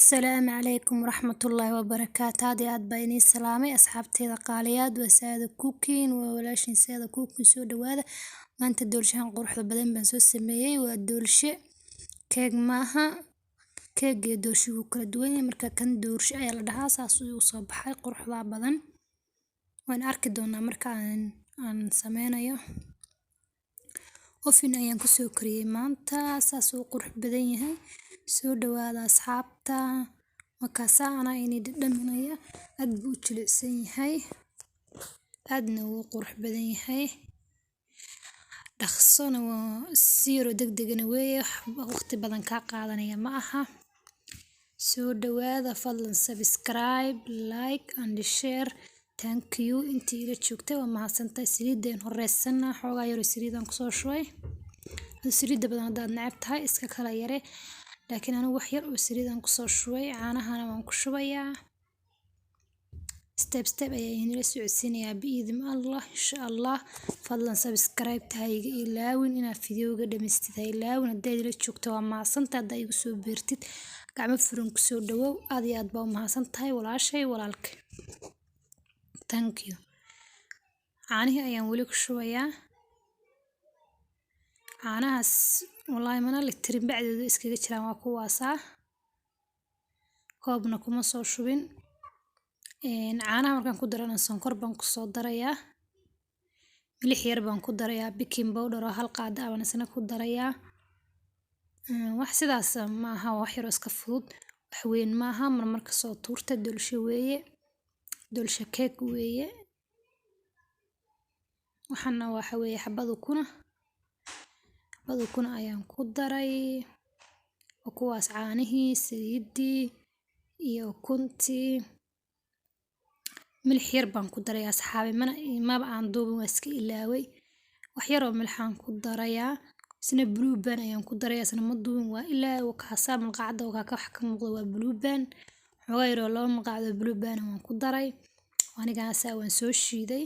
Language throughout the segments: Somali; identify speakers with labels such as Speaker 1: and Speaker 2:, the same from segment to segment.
Speaker 1: السلام عليكم ورحمة الله وبركاته. هذه عاد بيني سلامي أصحابتي قاليات وسادة كوكين وولاشين سادة كوكين سود وهذا ما أنت دولشان قروح بدن بنسوس سمية ودولش كيك معها كيك دولشي وكل دويني مركا كان دولش أي لدها ساسوي وصباحي قروح ذا بدن وأنا أركضنا مركا عن سمينا يا وفينا أيام كسو كريمانتا ساسو قروح بدنيها soo dhawaada asxaabta markaasa ana inay dhadhaminaya aad buu jilicsan yahay aadna wuu qurux badan yahay dhaqsona waa siiro degdegna weeye waqti badan ka qaadanaya ma aha soo dhawaada fadlan subscribe like and share thank you intii ila joogtay waa mahadsantahay saliideen horeysana xoogaa yar saliidan ku soo shubay saliida badan hadaad neceb tahay iska kala yare لكن أنا وحير وسريدان كسر شوي عانها أنا ما نكشوية step يعني لسه عسيني بإذن الله إن شاء الله فضلا سبسكرايب تهاي إلاوين إنا فيديو قدام استثاي إلاوين الدايد اللي تشوكتوا مع صنطة دايق سو بيرتد قاعد فرن كسر دواو هذه أدباو مع صنطة هاي ولا شيء ولا لك thank you عانها أيام ولك شوية caanahaas wallahi mana la tirin bacdeedu iskaga jiraan waa kuwaasa koobna kuma soo shubin caanaha markaan ku darana sonkor baan ku soo darayaa milix yar baan ku darayaa baking powder oo hal qaado ah baan isna ku darayaa wax sidaas ma aha wax yar iska fudud wax weyn ma aha marka soo tuurta dulsho weeye dulsho cake weeye waxana waxa weeye xabadu kuna ayaan ku daray kuwaas caanihii saliidii iyo kuntii milix yar baan ku daray asxaabi maba aan duubin waa iska ilaaway wax yar oo milixaan ku darayaa isna blue band ayaan ku darayaa isna ma duubin waa ilaa uu ka saam qacda oo ka wax ka muuqdo waa blue band xogaa yar oo laba maqaado blue band waan ku daray aniga waan soo shiiday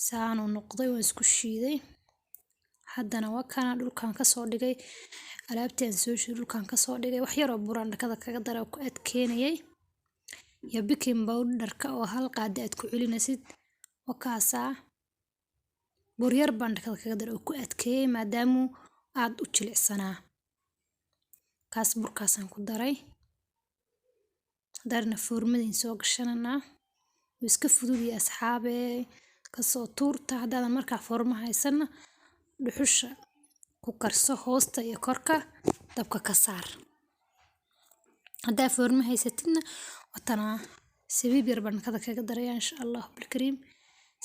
Speaker 1: saan u noqday waan isku shiiday haddana waa kana dhulkan ka soo dhigay alaabtaan soo shiiday dhulkan ka soo dhigay wax yar oo buraan dhakada kaga daray ku adkeenayay ya baking powder ka oo hal qaad aad ku celinaysid wakaasa bur yar baan dhakada kaga daray ku adkeeyay maadaama aad u jilicsanaa kaas burkaasaan ku daray darna foormadin soo gashanana iska fudud iyo asxaabe ka soo tuurta hadana marka foorma haysana dhuxusha ku karso hoosta iyo korka dabka ka saar hadaa foorma haysatidna watana sabiib yar baan kaga daray insha Allah bil kareem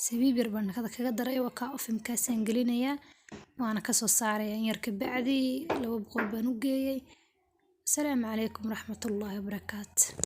Speaker 1: sabiib yar baan kaga daray waka ofimkaasaan gelinayaa waana ka soo saaray yar ka bacdi 200 baan u geeyay السلام عليكم ورحمة الله وبركاته.